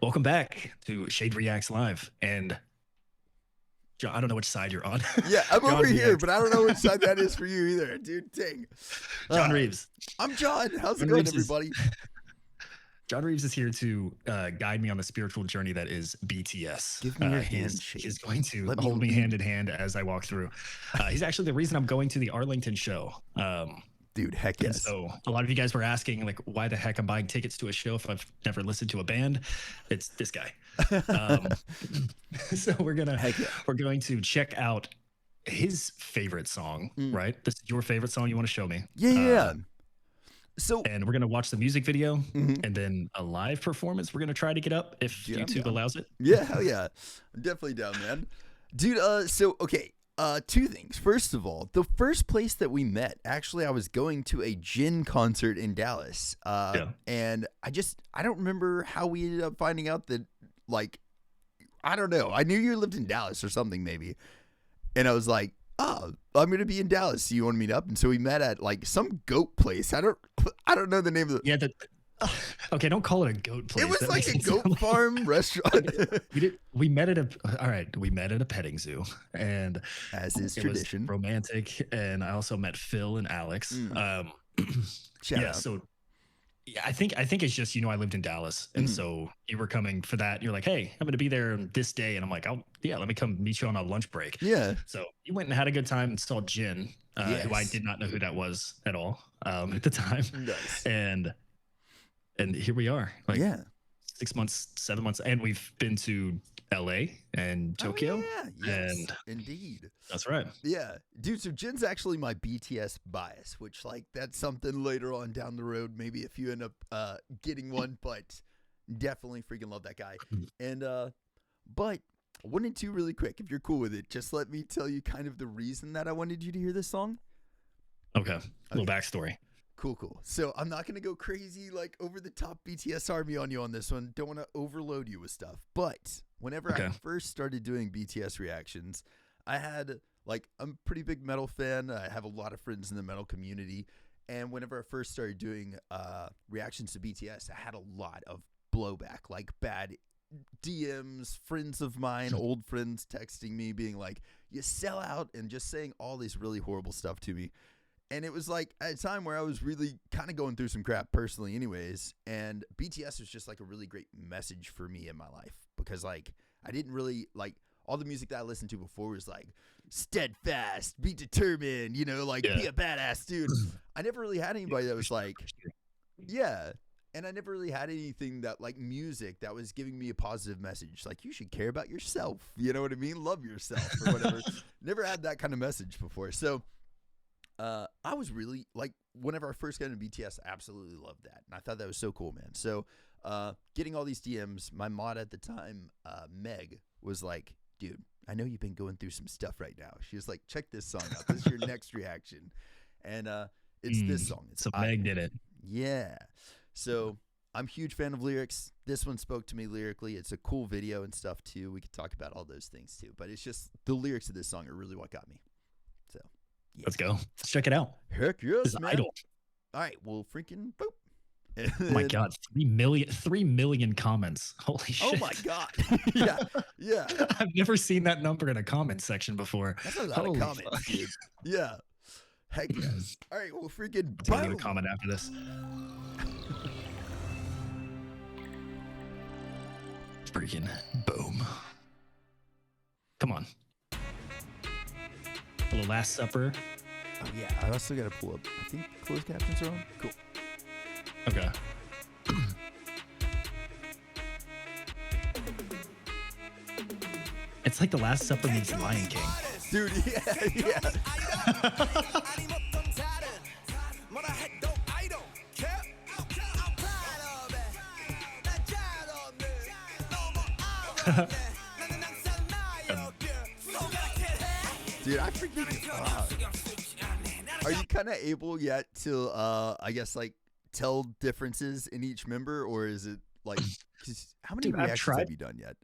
Welcome back to Shade Reacts Live. And John, I don't know which side you're on. Yeah, I'm over John here, Reacts. but I don't know which side that is for you either, dude. Dang. John Uh, Reaves. I'm John. How's it John going, Reaves is everybody? John Reaves is here to guide me on the spiritual journey that is BTS. Give me your He handshake. is going to Let me hold me lead. hand in hand as I walk through. He's actually the reason I'm going to the Arlington show. Dude, heck And yes. so a lot of you guys were asking, like, why the heck I'm buying tickets to a show if I've never listened to a band? It's this guy. So we're going to check out his favorite song, right? This is your favorite song you want to show me. Yeah. So, And we're going to watch the music video Mhm. and then a live performance we're going to try to get up if Yeah, I'm YouTube down. allows it. yeah, hell yeah. I'm definitely down, man. Dude, okay. Two things. First of all, the first place that we met, actually, I was going to a Jin concert in Dallas. And I don't remember how we ended up finding out that, like, I don't know. I knew you lived in Dallas or something, maybe. And I was like, oh, I'm gonna be in Dallas. So you want to meet up? And so we met at like some goat place. I don't know the name of the. Yeah. Okay, don't call it a goat place. It was That like makes a it sound goat farm restaurant, we met at a petting zoo, and as is it tradition. was romantic. And I also met Phil and Alex. Shout Yeah, out. so yeah, I think it's just, I lived in Dallas, and so you were coming for that. You're like, hey, I'm going to be there this day, and I'm like, oh yeah, let me come meet you on a lunch break. Yeah. So you went and had a good time and saw Jin, who I Yes. did not know who that was at all at the time. Nice. And here we are, like Yeah. 6 months, 7 months, and we've been to LA and Tokyo. Oh, yeah. Yes. And Indeed. that's right. Yeah, dude. So Jin's actually my BTS bias, which like that's something later on down the road, maybe if you end up getting one, but definitely freaking love that guy. And but I wanted to really quick, if you're cool with it, just let me tell you kind of the reason that I wanted you to hear this song. Okay, little backstory. Cool. So I'm not gonna go crazy like over the top BTS army on you on this one. Don't want to overload you with stuff. But whenever I first started doing BTS reactions, I had I'm a pretty big metal fan. I have a lot of friends in the metal community, and whenever I first started doing reactions to BTS, I had a lot of blowback, like bad DMs, friends of mine, old friends texting me, being like, "You sell out," and just saying all this really horrible stuff to me. And it was like at a time where I was really kind of going through some crap personally anyways. And BTS was just like a really great message for me in my life, because like I didn't really like all the music that I listened to before was like steadfast, be determined, be a badass dude. I never really had anybody that was like, yeah. And I never really had anything that like music that was giving me a positive message. Like you should care about yourself. You know what I mean? Love yourself or whatever. Never had that kind of message before. So I was really like, whenever I first got into BTS, I absolutely loved that. And I thought that was so cool, man. So getting all these DMs, my mod at the time, Meg, was like, dude, I know you've been going through some stuff right now. She was like, check this song out. This is your next reaction. And it's this song. So Meg did it. Yeah. So I'm a huge fan of lyrics. This one spoke to me lyrically. It's a cool video and stuff too. We could talk about all those things too. But it's just the lyrics of this song are really what got me. So yeah. Let's go. Let's check it out. Heck yes, This man. Idol. All right, well, freaking boop. Oh my God, 3 million comments. Holy shit. Oh my God. yeah. I've never seen that number in a comment section before. That's a lot Holy of comments, fuck. dude. Yeah. Heck yes. All right, well, freaking I'll leave a boom. comment after this. Freaking boom. Come on. A little Last Supper. Oh, yeah, I also got to pull up. I think closed captions are on. Cool. Okay. It's like The Last Supper meets Lion King. Dude, yeah. Dude, I freaking. Are you kind of able yet to, I guess, like, tell differences in each member, or is it like, 'cause how many reactions have you done yet?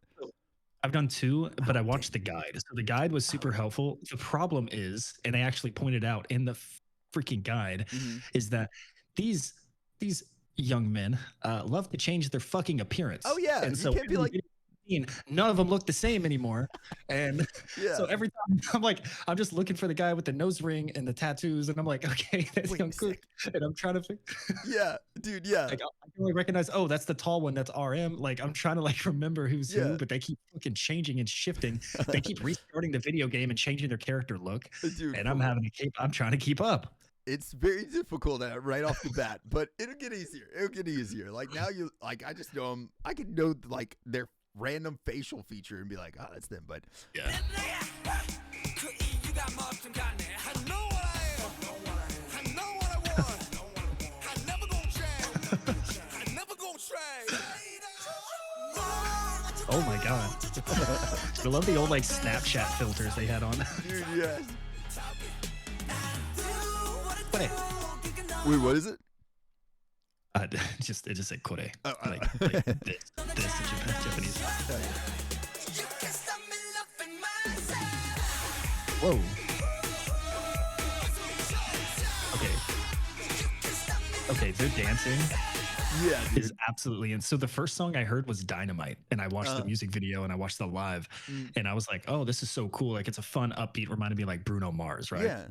I've done 2, but I watched the guide. So the guide was super helpful. The problem is, and they actually pointed out in the freaking guide, is that these young men love to change their fucking appearance. Oh yeah, And you so can't be like, none of them look the same anymore. And yeah. so every time I'm just looking for the guy with the nose ring and the tattoos, and I'm like, okay, that's Wait a Jungkook, and I'm trying to Yeah, dude. Yeah, like I can only recognize, oh, that's the tall one, that's RM. Like I'm trying to like remember who's who, yeah, but they keep fucking changing and shifting. They keep restarting the video game and changing their character look, dude. and I'm trying to keep up. It's very difficult right off the bat, but it'll get easier. It'll get easier. Like now, I just know them. I can know like their random facial feature and be like, oh, that's them. But Yeah. Oh my god. I love the old like Snapchat filters they had on. dude, yes. Kore. Wait, what is it? It just said kore. Oh, Like this in Japanese. Whoa. Okay, they're dancing. Yeah, dude. Is absolutely. And so the first song I heard was Dynamite, and I watched the music video and I watched the live, and I was like, oh, this is so cool. Like it's a fun upbeat, reminded me of like Bruno Mars, right? Yeah.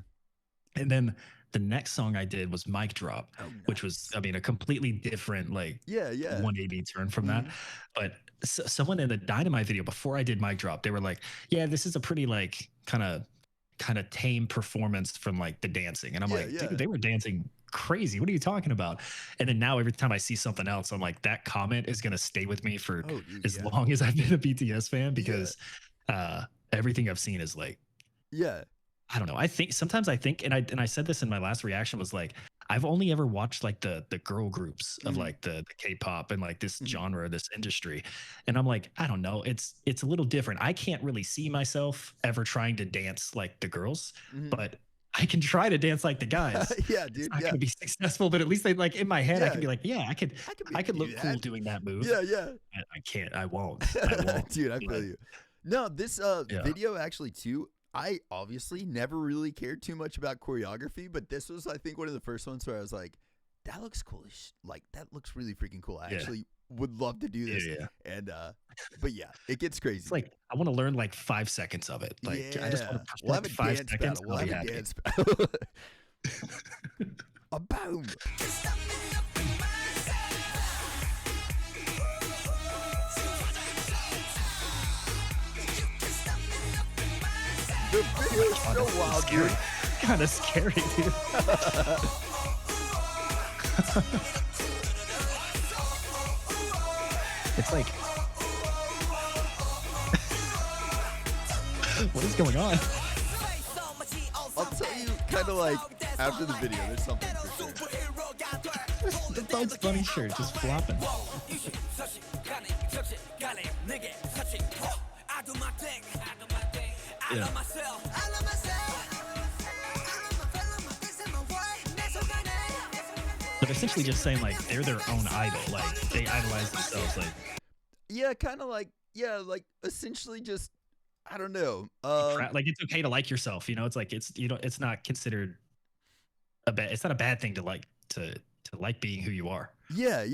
And then the next song I did was Mic Drop, nice. which was, I mean, a completely different, like, yeah, 180 turn from that. But someone in the Dynamite video before I did Mic Drop, they were like, yeah, this is a pretty, like, kind of tame performance from, like, the dancing. And I'm like, dude, they were dancing crazy. What are you talking about? And then now every time I see something else, I'm like, that comment is going to stay with me for as long as I've been a BTS fan, because everything I've seen is like, I don't know. Sometimes I think, and I said this in my last reaction, was like, I've only ever watched like the girl groups of like the K-pop and like this genre, this industry. And I'm like, I don't know. It's a little different. I can't really see myself ever trying to dance like the girls, but I can try to dance like the guys. Yeah, dude. It's not gonna be successful, but at least like in my head, I can be like, yeah, I could look cool doing that move. Yeah. I can't. I won't. Dude, I feel you. No, this video actually too. I obviously never really cared too much about choreography, but this was, I think, one of the first ones where I was like, that looks cool. Like, that looks really freaking cool. I actually would love to do this. Yeah. And, but yeah, it gets crazy. It's like, I want to learn like 5 seconds of it. Like, I just want to we'll have a 5 dance seconds. battle. We'll have a dance battle. A boom. The video is so wild, dude. Kind of scary, dude. It's like, what is going on? I'll tell you, kind of like after the video, there's something for sure. The Bugs Bunny shirt just flopping. Yeah. But essentially just saying like they're their own idol, like they idolize themselves, like kind of like essentially just, I don't know, like it's okay to like yourself, you know. It's like it's not considered it's not a bad thing to like being who you are. Yeah.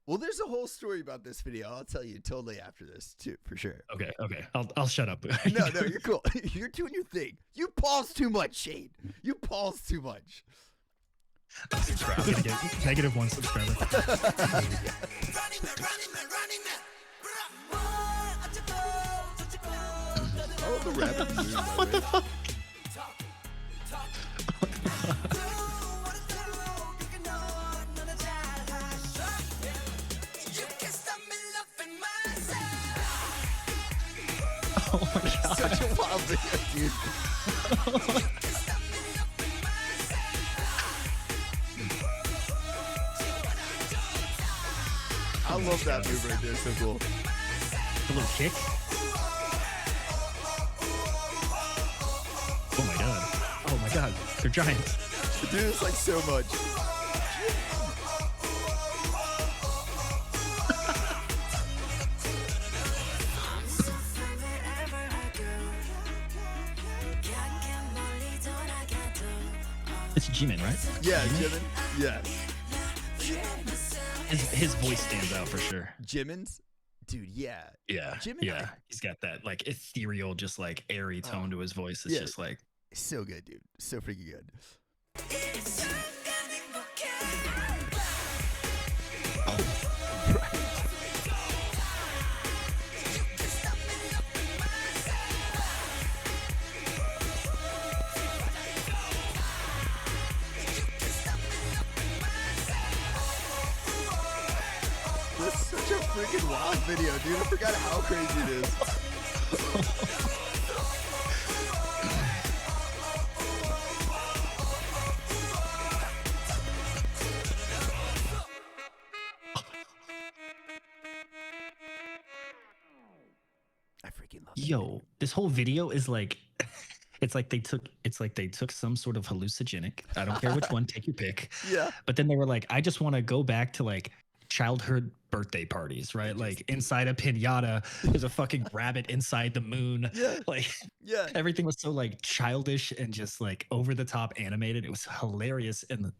Well, there's a whole story about this video. I'll tell you totally after this too, for sure. Okay. I'll shut up. No, you're cool. You're doing your thing. You pause too much, Shade. You pause too much. Subscribe. I'm gonna get -1 subscriber. Oh, the rabbit move. What the fuck? Oh my god. Such a wild video, dude. I love that move right there. So cool. A little kick. Oh my god. They're giants. Dude, it's like so much. It's Jimin, right? Yeah, Jimin. Yeah. His voice stands out for sure. Jimin's, dude, yeah. Yeah, Jimin, yeah. He's got that like ethereal, just like airy tone to his voice. It's just like so good, dude. So freaking good. That's such a freaking wild video, dude. I forgot how crazy it is. I freaking love it. Yo, this whole video is like it's like they took some sort of hallucinogenic. I don't care which one, take your pick. Yeah. But then they were like, I just want to go back to like childhood birthday parties, right? Like inside a piñata, there's a fucking rabbit inside the moon. Yeah. Like Yeah. everything was so like childish and just like over the top animated. It was hilarious and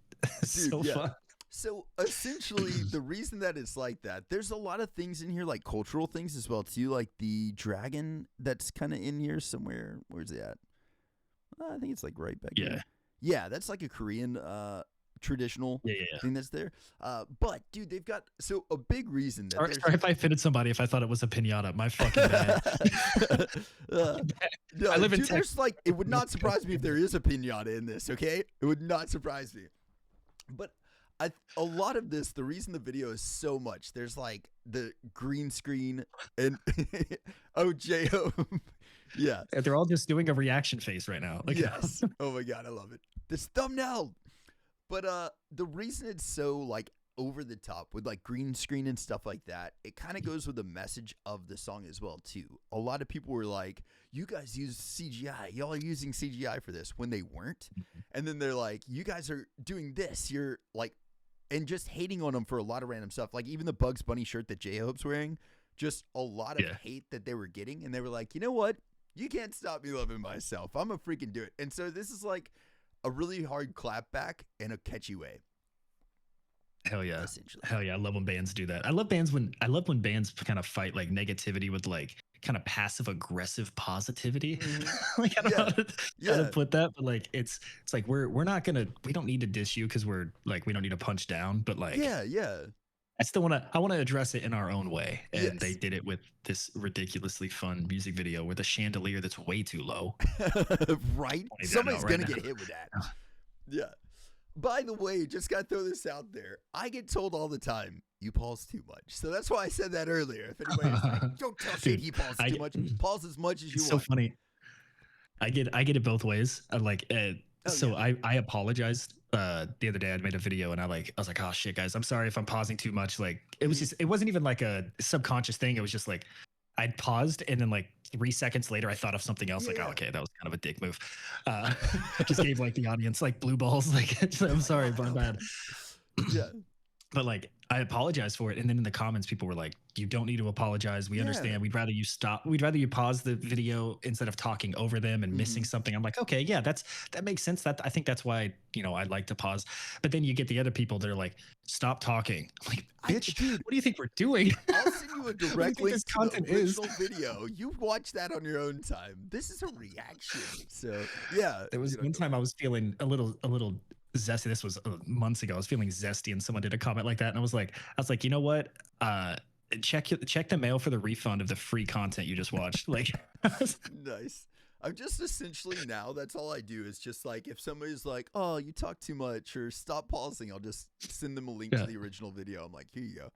so fun. So essentially, the reason that it's like that, there's a lot of things in here, like cultural things as well too, like the dragon that's kind of in here somewhere. Where's it at? I think it's like right back here. Yeah, that's like a Korean traditional thing that's there. But dude, they've got a big reason that. Sorry if I offended somebody. If I thought it was a piñata, my fucking bad. No, I live in Texas. There's like, it would not surprise me if there is a piñata in this. Okay, it would not surprise me. But a lot of this, the reason the video is so much, there's like the green screen and J-Hope. Yeah. And they're all just doing a reaction face right now. Like, yes. Oh my God, I love it. This thumbnail. But the reason it's so like over the top with like green screen and stuff like that, it kind of goes with the message of the song as well too. A lot of people were like, you guys use CGI. Y'all are using CGI for this, when they weren't. And then they're like, you guys are doing this. You're like, and just hating on them for a lot of random stuff. Like even the Bugs Bunny shirt that J-Hope's wearing, just a lot of hate that they were getting. And they were like, you know what? You can't stop me loving myself. I'm going to freaking do it. And so this is like a really hard clap back in a catchy way. Hell yeah. Hell yeah. I love when bands do that. I love when bands kind of fight like negativity with like kind of passive aggressive positivity. Like I don't know how to put that, but like it's like we don't need to diss you because we're like we don't need to punch down, but like I still want to address it in our own way. And they did it with this ridiculously fun music video with a chandelier that's way too low. Right? Somebody's gonna get hit with that. Yeah. By the way, just gotta throw this out there. I get told all the time, you pause too much. So that's why I said that earlier. If anybody's like, don't tell shit he pauses too much. Pause as much as you want. So funny. I get it both ways. I apologized the other day. I made a video and I was like, oh shit, guys, I'm sorry if I'm pausing too much. Like it wasn't even like a subconscious thing. It was just like I'd paused and then like 3 seconds later I thought of something else. Like, oh, okay, that was kind of a dick move. Just gave like the audience like blue balls. Like, I'm sorry, my bad. Yeah. But like I apologized for it, and then in the comments people were like, you don't need to apologize, we understand, we'd rather you pause the video instead of talking over them and missing something. I'm like, okay, yeah, that makes sense. That I think that's why I'd like to pause. But then you get the other people that are like, stop talking. I'm like, bitch, dude, what do you think we're doing? I'll send you a direct link to the original video. You watch that on your own time. This is a reaction. So yeah, there was one time I was feeling a little zesty. This was months ago. I was feeling zesty and someone did a comment like that, and I was like, you know what, check the mail for the refund of the free content you just watched. Like nice. I'm just essentially now, that's all I do is just like, if somebody's like, oh, you talk too much or stop pausing, I'll just send them a link to the original video. I'm like, here you go,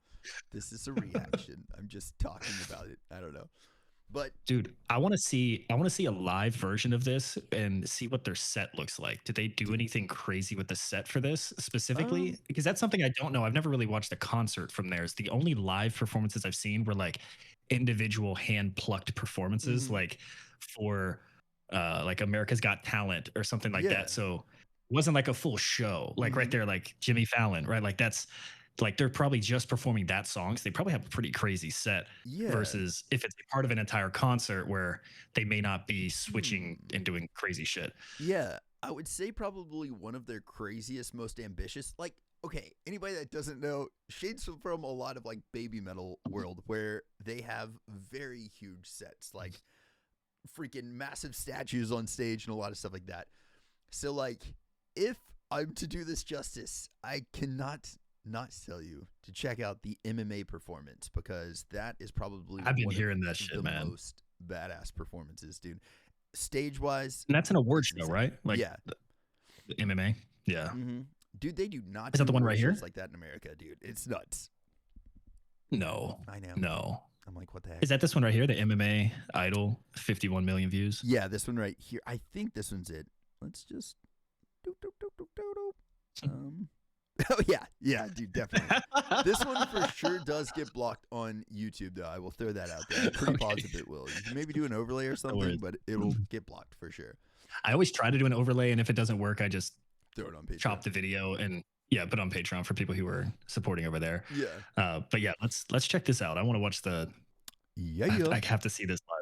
this is a reaction. I'm just talking about it. I don't know. But dude, I want to see a live version of this and see what their set looks like. Did they do anything crazy with the set for this specifically? Because that's something I don't know. I've never really watched a concert from theirs. The only live performances I've seen were like individual hand plucked performances, like for like America's Got Talent or something like that. So it wasn't like a full show, like right there, like Jimmy Fallon, right? Like that's like they're probably just performing that song. So they probably have a pretty crazy set versus if it's part of an entire concert where they may not be switching and doing crazy shit. Yeah, I would say probably one of their craziest, most ambitious. Like okay, anybody that doesn't know, shades from a lot of like baby metal world where they have very huge sets, like freaking massive statues on stage and a lot of stuff like that. So like, if I'm to do this justice, I cannot not tell you to check out the MMA performance, because that is probably I've been one hearing of that shit, the man. most badass performances, dude. Stage wise, And that's an award show, right? Like, yeah, the MMA. Yeah. mm-hmm. Dude, they do not Is that do the one award right here? shows like that in America, dude. It's nuts. No. I know. No. I'm like, what the heck? Is that this one right here? The MMA Idol, 51 million views. Yeah, this one right here. I think this one's it. Let's just. Oh yeah, dude, definitely. This one for sure does get blocked on YouTube, though. I will throw that out there. I'm pretty positive it will. You can maybe do an overlay or something, but it'll get blocked for sure. I always try to do an overlay, and if it doesn't work, I just throw it on Patreon. Chop the video and put it on Patreon for people who are supporting over there. Yeah. But yeah, let's check this out. I want to watch the. Yeah. I have to see this live.